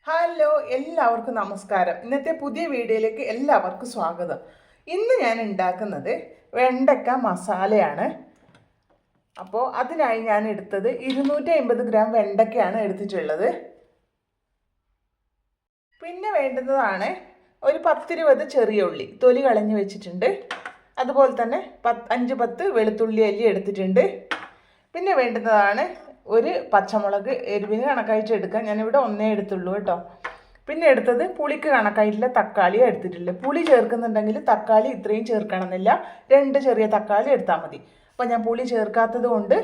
Hello, എല്ലാവർക്കും നമസ്കാരം. ഇന്നത്തെ പുതിയ വീഡിയോയിലേക്ക് എല്ലാവർക്കും സ്വാഗതം. ഇന്ന് ഞാൻ ഉണ്ടാക്കുന്നത് വെണ്ടക്ക മസാലയാണ്. അപ്പോൾ അതിനായി ഞാൻ എടുത്തത് 250 ഗ്രാം വെണ്ടക്കയാണ് എടുത്തിട്ടുള്ളത്. പിന്നെ വേണ്ടുന്നതാണ് ഒരു 10-20 ചെറിയ ഉള്ളി തൊലി കളഞ്ഞ് വെച്ചിട്ടുണ്ട്. അതുപോലെ തന്നെ 5-10 വെളുത്തുള്ളി അല്ലി എടുത്തിട്ടുണ്ട്. പിന്നെ വേണ്ടുന്നതാണ് ഒരു പച്ചമുളക് എരിവിന് കണക്കായിട്ട് എടുക്കാം. ഞാനിവിടെ ഒന്നേ എടുത്തുള്ളൂ കേട്ടോ. പിന്നെ എടുത്തത് പുളിക്ക് കണക്കായിട്ടുള്ള തക്കാളി എടുത്തിട്ടില്ല. പുളി ചേർക്കുന്നുണ്ടെങ്കിൽ തക്കാളി ഇത്രയും ചേർക്കണമെന്നില്ല, 2 ചെറിയ തക്കാളി എടുത്താൽ മതി. അപ്പോൾ ഞാൻ പുളി ചേർക്കാത്തത് കൊണ്ട്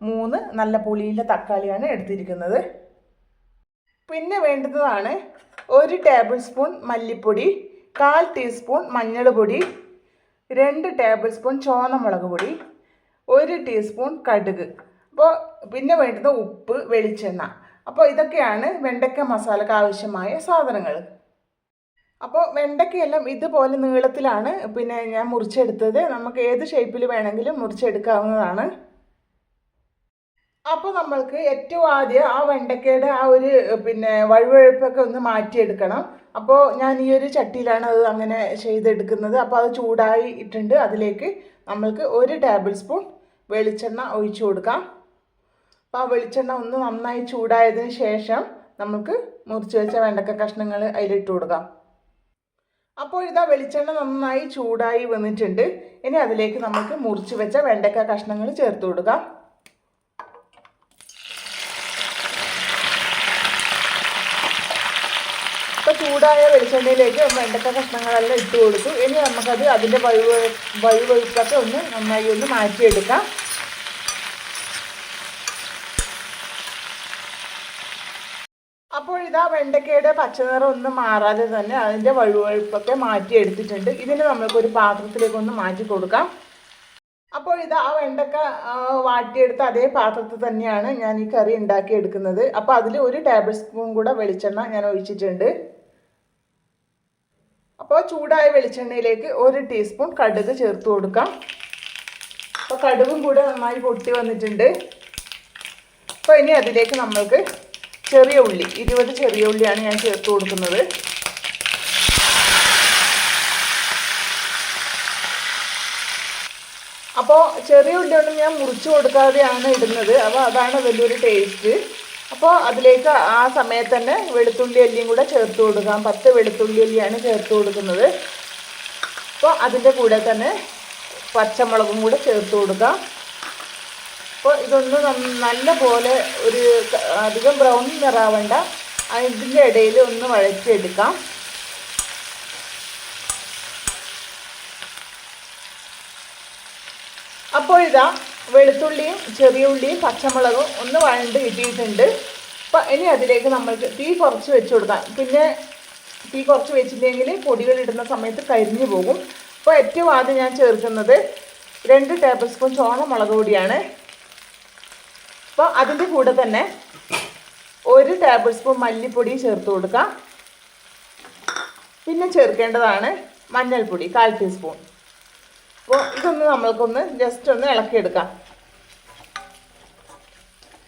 3 നല്ല പുളിയുള്ള തക്കാളിയാണ് എടുത്തിരിക്കുന്നത്. പിന്നെ വേണ്ടുന്നതാണ് 1 ടേബിൾ സ്പൂൺ മല്ലിപ്പൊടി, 1/4 ടീസ്പൂൺ മഞ്ഞൾ പൊടി, 2 ടേബിൾ സ്പൂൺ ചുവന്ന മുളക് പൊടി, 1 ടീസ്പൂൺ കടുക്. അപ്പോൾ പിന്നെ വേണ്ടുന്ന ഉപ്പ്, വെളിച്ചെണ്ണ. അപ്പോൾ ഇതൊക്കെയാണ് വെണ്ടക്ക മസാലയ്ക്ക് ആവശ്യമായ സാധനങ്ങൾ. അപ്പോൾ വെണ്ടക്കയെല്ലാം ഇതുപോലെ നീളത്തിലാണ് പിന്നെ ഞാൻ മുറിച്ചെടുത്തത്. നമുക്ക് ഏത് ഷേപ്പിൽ വേണമെങ്കിലും മുറിച്ചെടുക്കാവുന്നതാണ്. അപ്പോൾ നമ്മൾക്ക് ഏറ്റവും ആദ്യം ആ വെണ്ടക്കയുടെ ആ ഒരു വഴുവഴുപ്പൊക്കെ ഒന്ന് മാറ്റിയെടുക്കണം. അപ്പോൾ ഞാൻ ഈ ഒരു ചട്ടിയിലാണ് അത് അങ്ങനെ ചെയ്തെടുക്കുന്നത്. അപ്പോൾ അത് ചൂടായിട്ടുണ്ട്. അതിലേക്ക് നമ്മൾക്ക് 1 ടേബിൾ സ്പൂൺ വെളിച്ചെണ്ണ ഒഴിച്ചു കൊടുക്കാം. അപ്പോൾ ആ വെളിച്ചെണ്ണ ഒന്ന് നന്നായി ചൂടായതിന് ശേഷം നമുക്ക് മുറിച്ച് വെച്ച വെണ്ടക്ക കഷ്ണങ്ങൾ അതിലിട്ട് കൊടുക്കാം. അപ്പോൾ ഇതാ വെളിച്ചെണ്ണ നന്നായി ചൂടായി വന്നിട്ടുണ്ട്. ഇനി അതിലേക്ക് നമുക്ക് മുറിച്ച് വെച്ച വെണ്ടക്ക കഷ്ണങ്ങൾ ചേർത്ത് കൊടുക്കാം. അപ്പോൾ ചൂടായ വെളിച്ചെണ്ണയിലേക്ക് വെണ്ടക്ക കഷ്ണങ്ങളെല്ലാം ഇട്ട് കൊടുത്തു. ഇനി നമുക്കത് അതിൻ്റെ വഴുവഴുപ്പൊക്കെ നന്നായി ഒന്ന് മാറ്റിയെടുക്കാം. അപ്പോൾ ഇതാ വെണ്ടക്കയുടെ പച്ചനിറം ഒന്നും മാറാതെ തന്നെ അതിൻ്റെ വഴുവഴുപ്പൊക്കെ മാറ്റിയെടുത്തിട്ടുണ്ട്. ഇതിന് നമ്മൾക്കൊരു പാത്രത്തിലേക്കൊന്ന് മാറ്റി കൊടുക്കാം. അപ്പോൾ ഇത് ആ വെണ്ടക്ക വാട്ടിയെടുത്ത അതേ പാത്രത്തിൽ തന്നെയാണ് ഞാൻ ഈ കറി ഉണ്ടാക്കിയെടുക്കുന്നത്. അപ്പോൾ അതിൽ 1 ടേബിൾ സ്പൂൺ കൂടെ വെളിച്ചെണ്ണ ഞാൻ ഒഴിച്ചിട്ടുണ്ട്. അപ്പോൾ ചൂടായ വെളിച്ചെണ്ണയിലേക്ക് 1 ടീസ്പൂൺ കടുക് ചേർത്ത് കൊടുക്കാം. അപ്പോൾ കടുകും കൂടെ നന്നായി പൊട്ടി വന്നിട്ടുണ്ട്. അപ്പോൾ ഇനി അതിലേക്ക് നമ്മൾക്ക് ചെറിയ ഉള്ളി 20 ചെറിയ ഉള്ളിയാണ് ഞാൻ ചേർത്ത് കൊടുക്കുന്നത്. അപ്പോൾ ചെറിയ ഉള്ളി കൊണ്ട് ഞാൻ മുറിച്ച് കൊടുക്കാതെയാണ് ഇടുന്നത്. അപ്പോൾ അതാണ് വലിയൊരു ടേസ്റ്റ്. അപ്പോൾ അതിലേക്ക് ആ സമയത്ത് തന്നെ വെളുത്തുള്ളി അല്ലിയും കൂടെ ചേർത്ത് കൊടുക്കാം. 10 വെളുത്തുള്ളി അല്ലിയാണ് ചേർത്ത് കൊടുക്കുന്നത്. അപ്പോൾ അതിൻ്റെ കൂടെ തന്നെ പച്ചമുളകും കൂടെ ചേർത്ത് കൊടുക്കാം. അപ്പോൾ ഇതൊന്ന് നല്ല പോലെ ഒരു അധികം ബ്രൗൺ നിറാവണ്ട, അതിൻ്റെ ഇടയിൽ ഒന്ന് വഴറ്റിയെടുക്കാം. അപ്പോൾ ഇതാ വെളുത്തുള്ളിയും ചെറിയ ഉള്ളിയും പച്ചമുളകും ഒന്ന് വഴണ്ട് കിട്ടിയിട്ടുണ്ട്. അപ്പോൾ ഇനി അതിലേക്ക് നമ്മൾക്ക് തീ കുറച്ച് വെച്ച് കൊടുക്കാം. പിന്നെ തീ കുറച്ച് വെച്ചില്ലെങ്കിൽ പൊടികൾ ഇടുന്ന സമയത്ത് കരിഞ്ഞു പോകും. അപ്പോൾ ഏറ്റവും ആദ്യം ഞാൻ ചേർക്കുന്നത് 2 ടേബിൾ സ്പൂൺ ചുവന്ന മുളക് പൊടിയാണ്. അപ്പോൾ അതിൻ്റെ കൂടെ തന്നെ 1 ടേബിൾ സ്പൂൺ മല്ലിപ്പൊടി ചേർത്ത് കൊടുക്കാം. പിന്നെ ചേർക്കേണ്ടതാണ് മഞ്ഞൾപ്പൊടി 1/4 ടീസ്പൂൺ. അപ്പോൾ ഇതൊന്ന് നമ്മൾക്കൊന്ന് ജസ്റ്റ് ഒന്ന് ഇളക്കിയെടുക്കാം.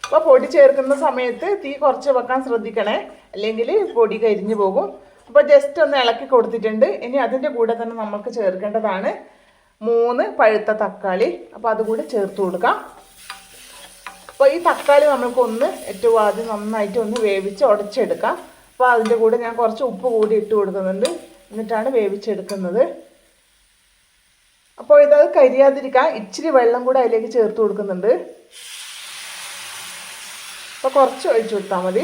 അപ്പോൾ പൊടി ചേർക്കുന്ന സമയത്ത് തീ കുറച്ച് വെക്കാൻ ശ്രദ്ധിക്കണേ, അല്ലെങ്കിൽ പൊടി കരിഞ്ഞു പോകും. അപ്പോൾ ജസ്റ്റ് ഒന്ന് ഇളക്കി കൊടുത്തിട്ടുണ്ട്. ഇനി അതിൻ്റെ കൂടെ തന്നെ നമുക്ക് ചേർക്കേണ്ടതാണ് 3 പഴുത്ത തക്കാളി. അപ്പോൾ അതുകൂടി ചേർത്ത് കൊടുക്കാം. അപ്പോൾ ഈ തക്കാളി നമ്മൾക്കൊന്ന് ഏറ്റവും ആദ്യം നന്നായിട്ട് ഒന്ന് വേവിച്ച് ഉടച്ചെടുക്കാം. അപ്പോൾ അതിൻ്റെ കൂടെ ഞാൻ കുറച്ച് ഉപ്പ് കൂടി ഇട്ട് കൊടുക്കുന്നുണ്ട്, എന്നിട്ടാണ് വേവിച്ചെടുക്കുന്നത്. അപ്പോൾ ഇതത് കരിയാതിരിക്കാൻ ഇച്ചിരി വെള്ളം കൂടെ അതിലേക്ക് ചേർത്ത് കൊടുക്കുന്നുണ്ട്. അപ്പോൾ കുറച്ച് ഒഴിച്ചു കൊടുത്താൽ മതി.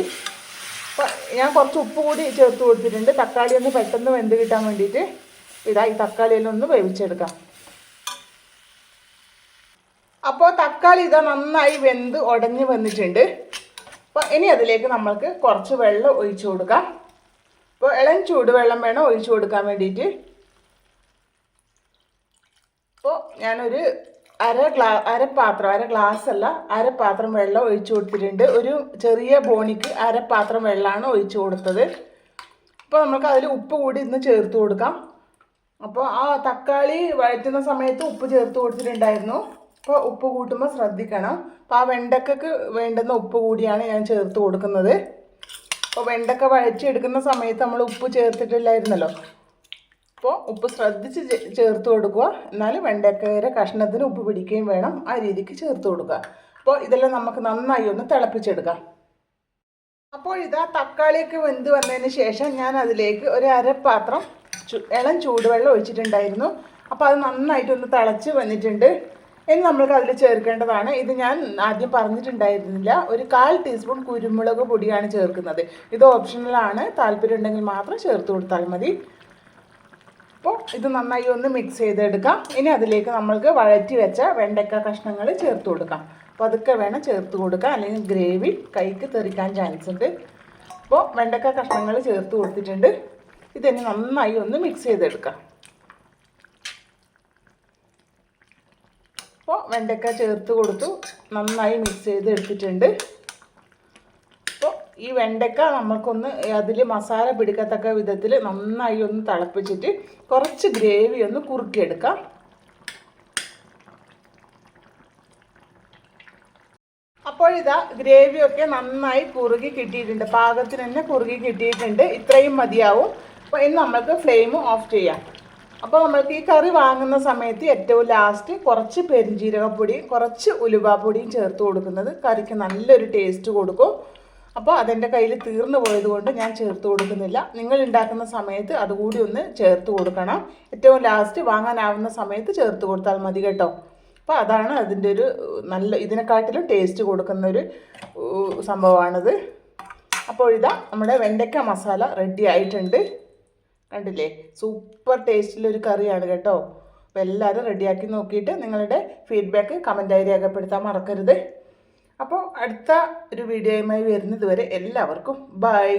അപ്പോൾ ഞാൻ കുറച്ച് ഉപ്പ് കൂടി ചേർത്ത് കൊടുത്തിട്ടുണ്ട്, തക്കാളി ഒന്ന് പെട്ടെന്ന് വെന്ത് കിട്ടാൻ വേണ്ടിയിട്ട്. ഇതാ ഈ തക്കാളിയെല്ലാം ഒന്ന് വേവിച്ചെടുക്കാം. അപ്പോൾ തക്കാളി ഇതാ നന്നായി വെന്ത് ഉടഞ്ഞ് വന്നിട്ടുണ്ട്. അപ്പോൾ ഇനി അതിലേക്ക് നമ്മൾക്ക് കുറച്ച് വെള്ളം ഒഴിച്ചു കൊടുക്കാം. അപ്പോൾ ഇളം ചൂടുവെള്ളം വേണം ഒഴിച്ചു കൊടുക്കാൻ വേണ്ടിയിട്ട്. അപ്പോൾ ഞാനൊരു അര ഗ്ലാസ്സല്ല വെള്ളം ഒഴിച്ചു കൊടുത്തിട്ടുണ്ട്. ഒരു ചെറിയ ബോണിക്ക് അരപ്പാത്രം വെള്ളമാണ് ഒഴിച്ചു കൊടുത്തത്. അപ്പോൾ നമുക്ക് അതിൽ ഉപ്പ് കൂടി ഇന്ന് ചേർത്ത് കൊടുക്കാം. അപ്പോൾ ആ തക്കാളി വഴറ്റുന്ന സമയത്ത് ഉപ്പ് ചേർത്ത് കൊടുത്തിട്ടുണ്ടായിരുന്നു. അപ്പോൾ ഉപ്പ് കൂട്ടുമ്പോൾ ശ്രദ്ധിക്കണം. അപ്പോൾ ആ വെണ്ടക്കക്ക് വേണ്ടുന്ന ഉപ്പ് കൂടിയാണ് ഞാൻ ചേർത്ത് കൊടുക്കുന്നത്. അപ്പോൾ വെണ്ടക്ക വഴറ്റിയെടുക്കുന്ന സമയത്ത് നമ്മൾ ഉപ്പ് ചേർത്തിട്ടില്ലായിരുന്നല്ലോ. അപ്പോൾ ഉപ്പ് ശ്രദ്ധിച്ച് ചേർത്ത് കൊടുക്കുക. എന്നാലും വെണ്ടക്കയുടെ കഷ്ണത്തിന് ഉപ്പ് പിടിക്കുകയും വേണം. ആ രീതിക്ക് ചേർത്ത് കൊടുക്കുക. അപ്പോൾ ഇതെല്ലാം നമുക്ക് നന്നായി ഒന്ന് തിളപ്പിച്ചെടുക്കാം. അപ്പോൾ ഇതാ തക്കാളിയൊക്കെ വെന്ത് വന്നതിന് ശേഷം ഞാൻ അതിലേക്ക് ഒരു അരപ്പാത്രം ഇളം ചൂടുവെള്ളം ഒഴിച്ചിട്ടുണ്ടായിരുന്നു. അപ്പോൾ അത് നന്നായിട്ടൊന്ന് തിളച്ച് വന്നിട്ടുണ്ട്. ഇനി നമ്മൾക്ക് അതിൽ ചേർക്കേണ്ടതാണ്, ഇത് ഞാൻ ആദ്യം പറഞ്ഞിട്ടുണ്ടായിരുന്നില്ല, ഒരു 1/4 ടീസ്പൂൺ കുരുമുളക് പൊടിയാണ് ചേർക്കുന്നത്. ഇത് ഓപ്ഷണലാണ്, താല്പര്യം ഉണ്ടെങ്കിൽ മാത്രം ചേർത്ത് കൊടുത്താൽ മതി. അപ്പോൾ ഇത് നന്നായി ഒന്ന് മിക്സ് ചെയ്തെടുക്കാം. ഇനി അതിലേക്ക് നമ്മൾക്ക് വഴറ്റി വെച്ച വെണ്ടക്ക കഷ്ണങ്ങൾ ചേർത്ത് കൊടുക്കാം. അപ്പോൾ അതൊക്കെ വേണം ചേർത്ത് കൊടുക്കാം, അല്ലെങ്കിൽ ഗ്രേവി കൈക്ക് തെറിക്കാൻ ചാൻസ് ഉണ്ട്. അപ്പോൾ വെണ്ടക്ക കഷ്ണങ്ങൾ ചേർത്ത് കൊടുത്തിട്ടുണ്ട്. ഇതിനി നന്നായി ഒന്ന് മിക്സ് ചെയ്തെടുക്കാം. അപ്പോൾ വെണ്ടക്ക ചേർത്ത് കൊടുത്തു, നന്നായി മിക്സ് ചെയ്തെടുത്തിട്ടുണ്ട്. അപ്പോൾ ഈ വെണ്ടക്ക നമുക്കൊന്ന് അതിൽ മസാല പിടിക്കത്തക്ക വിധത്തിൽ നന്നായി ഒന്ന് തിളപ്പിച്ചിട്ട് കുറച്ച് ഗ്രേവി ഒന്ന് കുറുക്കിയെടുക്കാം. അപ്പോൾ ഇതാ ഗ്രേവിയൊക്കെ നന്നായി കുറുകി കിട്ടിയിട്ടുണ്ട്, പാകത്തിന് തന്നെ കുറുകി കിട്ടിയിട്ടുണ്ട്. ഇത്രയും മതിയാവും. അപ്പോൾ ഇനി നമ്മൾക്ക് ഫ്ലെയിം ഓഫ് ചെയ്യാം. അപ്പോൾ നമ്മൾക്ക് ഈ കറി വാങ്ങുന്ന സമയത്ത് ഏറ്റവും ലാസ്റ്റ് കുറച്ച് പെരുംജീരകപ്പൊടിയും കുറച്ച് ഉലുവാപ്പൊടിയും ചേർത്ത് കൊടുക്കുന്നത് കറിക്ക് നല്ലൊരു ടേസ്റ്റ് കൊടുക്കും. അപ്പോൾ അതെൻ്റെ കയ്യിൽ തീർന്നു പോയതുകൊണ്ട് ഞാൻ ചേർത്ത് കൊടുക്കുന്നില്ല. നിങ്ങൾ ഉണ്ടാക്കുന്ന സമയത്ത് അതുകൂടി ഒന്ന് ചേർത്ത് കൊടുക്കണം. ഏറ്റവും ലാസ്റ്റ് വാങ്ങാനാവുന്ന സമയത്ത് ചേർത്ത് കൊടുത്താൽ മതി കേട്ടോ. അപ്പോൾ അതാണ് അതിൻ്റെ ഒരു നല്ല, ഇതിനെക്കാട്ടിലും ടേസ്റ്റ് കൊടുക്കുന്നൊരു സംഭവമാണിത്. അപ്പോൾ ഇതാ നമ്മുടെ വെണ്ടയ്ക്ക മസാല റെഡി ആയിട്ടുണ്ട്. കണ്ടില്ലേ, സൂപ്പർ ടേസ്റ്റിലൊരു കറിയാണ് കേട്ടോ. അപ്പോൾ എല്ലാവരും റെഡിയാക്കി നോക്കിയിട്ട് നിങ്ങളുടെ ഫീഡ്ബാക്ക് കമൻറ്റായി രേഖപ്പെടുത്താൻ മറക്കരുത്. അപ്പോൾ അടുത്ത ഒരു വീഡിയോയുമായി വരുന്നത് വരെ എല്ലാവർക്കും ബൈ.